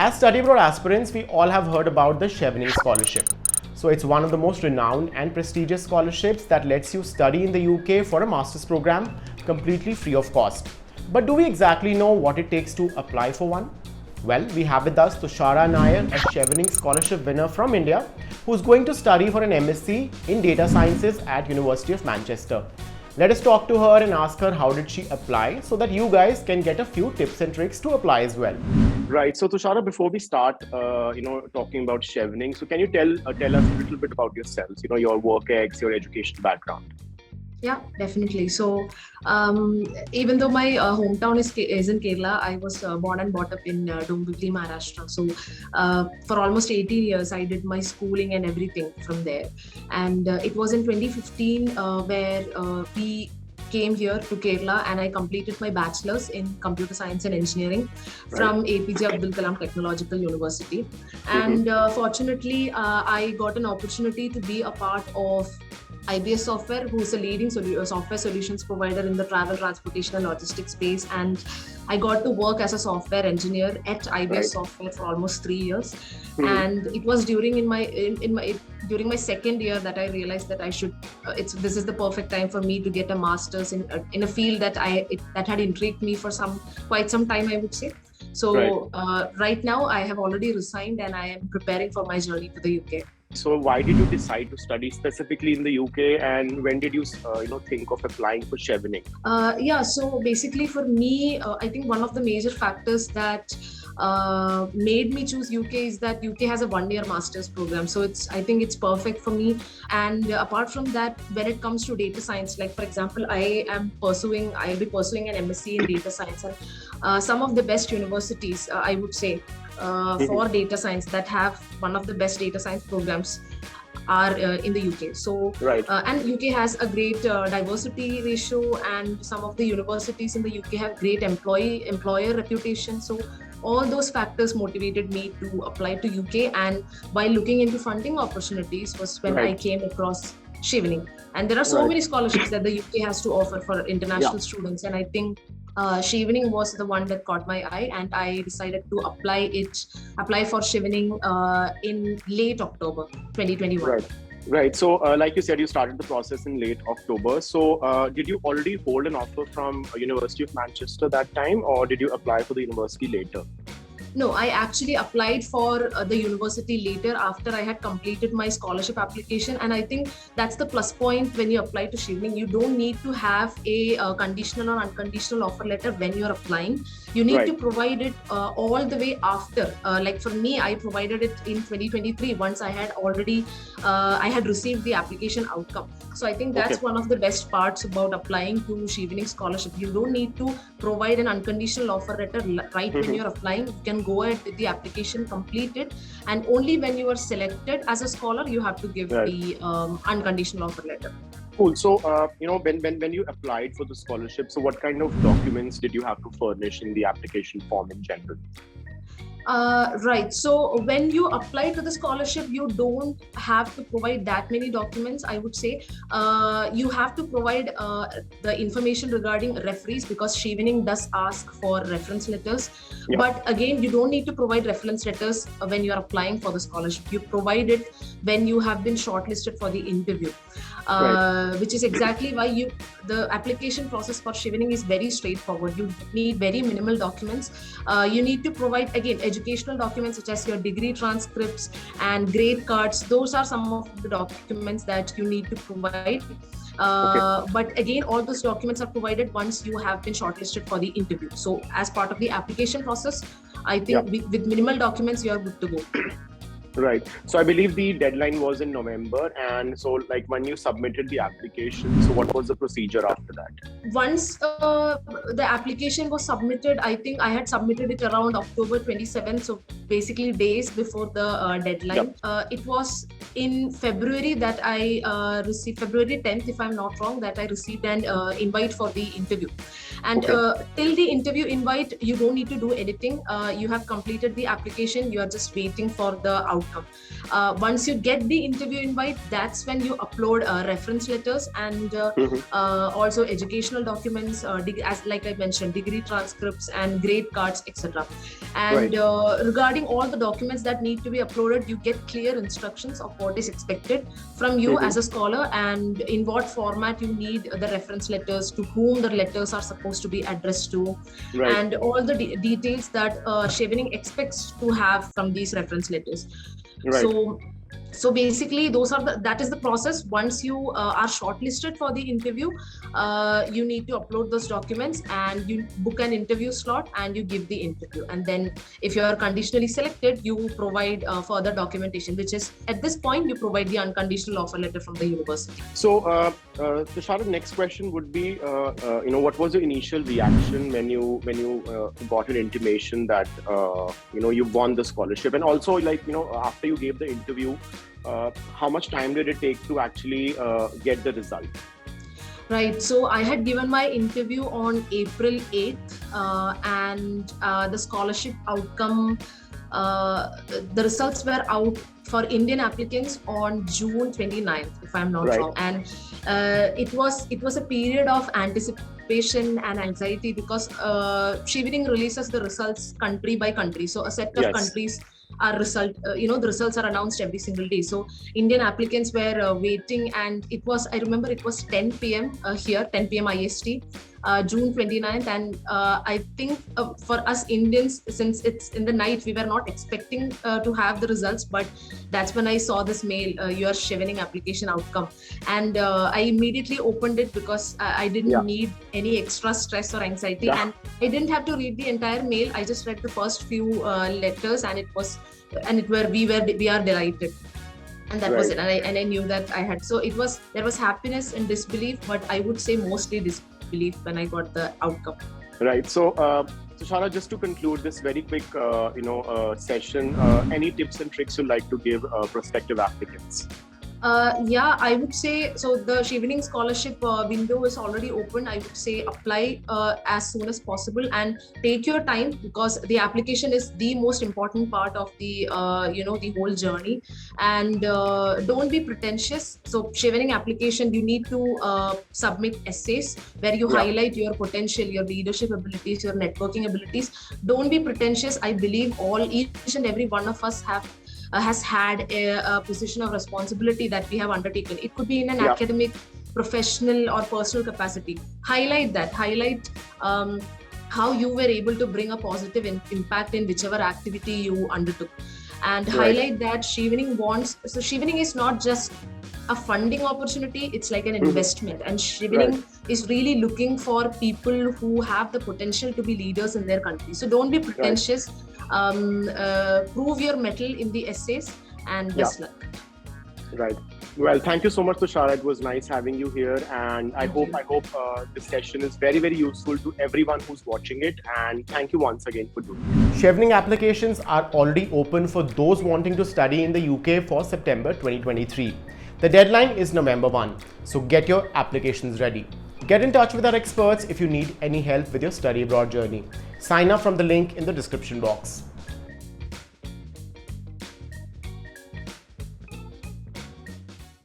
As study abroad aspirants, we all have heard about the Chevening Scholarship. So it's one of the most renowned and prestigious scholarships that lets you study in the UK for a master's program completely free of cost. But do we exactly know what it takes to apply for one? Well, we have with us Thushara Nair, a Chevening Scholarship winner from India, who's going to study for an MSc in Data Sciences at University of Manchester. Let us talk to her and ask her how did she apply so that you guys can get a few tips and tricks to apply as well. Right. So Thushara, before we start, talking about Chevening, so can you tell us a little bit about yourselves? Your work ex, your education background. Yeah, definitely. So, even though my hometown is in Kerala, I was born and brought up in Dombivli, Maharashtra. So, for almost 18 years, I did my schooling and everything from there. And it was in 2015 where we came here to Kerala and I completed my bachelor's in computer science and engineering from APJ Abdul Kalam Technological University. And fortunately, I got an opportunity to be a part of IBS Software, who is a leading software solutions provider in the travel, transportation and logistics space. And I got to work as a software engineer at IBS Software for almost 3 years. And it was during my second year that I realized that this is the perfect time for me to get a master's in a field that had intrigued me for quite some time, I would say. So right now I have already resigned and I am preparing for my journey to the UK. So why did you decide to study specifically in the UK, and when did you think of applying for Chevening? So basically for me, I think one of the major factors that made me choose UK is that UK has a 1-year master's program. So I think it's perfect for me. And apart from that, when it comes to data science, like for example, I'll be pursuing an MSc in data science, and some of the best universities, I would say, for data science that have one of the best data science programs are in the UK. So, and UK has a great diversity ratio, and some of the universities in the UK have great employer reputation. So all those factors motivated me to apply to UK, and by looking into funding opportunities was when I came across Chevening. And there are so many scholarships that the UK has to offer for international students, and I think Chevening was the one that caught my eye, and I decided to apply for Chevening in late October 2021. Right. So, like you said, you started the process in late October. So, did you already hold an offer from University of Manchester that time, or did you apply for the university later? No, I actually applied for the university later after I had completed my scholarship application. And I think that's the plus point when you apply to Chevening. You don't need to have a conditional or unconditional offer letter when you're applying. You need to provide it all the way after. Like for me, I provided it in 2023 once I had received the application outcome. So I think that's one of the best parts about applying to Chevening Scholarship. You don't need to provide an unconditional offer letter right when you're applying. You can go ahead with the application, complete it, and only when you are selected as a scholar, you have to give the unconditional offer letter. Cool. So, when you applied for the scholarship, so what kind of documents did you have to furnish in the application form in general? So when you apply to the scholarship, you don't have to provide that many documents, I would say. You have to provide the information regarding referees, because Chevening does ask for reference letters. But again, you don't need to provide reference letters when you're applying for the scholarship. You provide it when you have been shortlisted for the interview. Which is exactly why the application process for Chevening is very straightforward. You need very minimal documents. You need to provide, again, educational documents such as your degree transcripts and grade cards. Those are some of the documents that you need to provide. But again, all those documents are provided once you have been shortlisted for the interview. So as part of the application process, I think with minimal documents, you are good to go. Right. So I believe the deadline was in November. And so like when you submitted the application, so what was the procedure after that? Once the application was submitted, I think I had submitted it around October 27th. So basically days before the deadline. It was in February that I received, February 10th, if I'm not wrong, that I received an invite for the interview. And till the interview invite, you don't need to do anything. You have completed the application. You are just waiting for the outcome. Once you get the interview invite, that's when you upload reference letters and also educational documents, as like I mentioned, degree transcripts and grade cards, etc. And regarding regarding all the documents that need to be uploaded, you get clear instructions of what is expected from you as a scholar, and in what format you need the reference letters, to whom the letters are supposed to be addressed to, and all the details that Chevening expects to have from these reference letters. So basically, that is the process. Once you are shortlisted for the interview, you need to upload those documents, and you book an interview slot, and you give the interview. And then if you are conditionally selected, you provide further documentation, which is, at this point, you provide the unconditional offer letter from the university. So Thushara, next question would be, what was your initial reaction when you got an intimation that you won the scholarship, and also after you gave the interview, how much time did it take to actually get the result? Right. So I had given my interview on April 8th, and the scholarship outcome, the results were out for Indian applicants on June 29th, if I'm not wrong. And it was a period of anticipation and anxiety, because Chevening releases the results country by country. So a set of countries are the results are announced every single day. So Indian applicants were waiting, and I remember it was 10 p.m. Here, 10 p.m. IST, June 29th. And I think for us Indians, since it's in the night, we were not expecting to have the results, but that's when I saw this mail, your Chevening application outcome. And I immediately opened it, because I didn't need any extra stress or anxiety. And I didn't have to read the entire mail. I just read the first few letters, and we are delighted. And that was it. And I knew that I had. So there was happiness and disbelief, but I would say mostly disbelief when I got the outcome. Right. So, Thushara, just to conclude this very quick, session, any tips and tricks you'd like to give prospective applicants? I would say, so the Chevening Scholarship window is already open. I would say apply as soon as possible, and take your time, because the application is the most important part of the the whole journey. And don't be pretentious. So Chevening application, you need to submit essays where you highlight your potential, your leadership abilities, your networking abilities. Don't be pretentious. I believe each and every one of us has had a position of responsibility that we have undertaken. It could be in an academic, professional, or personal capacity. Highlight that. Highlight how you were able to bring a positive impact in whichever activity you undertook. And highlight that Chevening wants. So Chevening is not just a funding opportunity, it's like an investment. And Chevening is really looking for people who have the potential to be leaders in their country. So don't be pretentious. Prove your mettle in the essays, and best luck. Right. Well, thank you so much, Thushara. It was nice having you here, and I hope this session is very, very useful to everyone who's watching it. And thank you once again for doing it. Chevening applications are already open for those wanting to study in the UK for September 2023. The deadline is November 1, so get your applications ready. Get in touch with our experts if you need any help with your study abroad journey. Sign up from the link in the description box.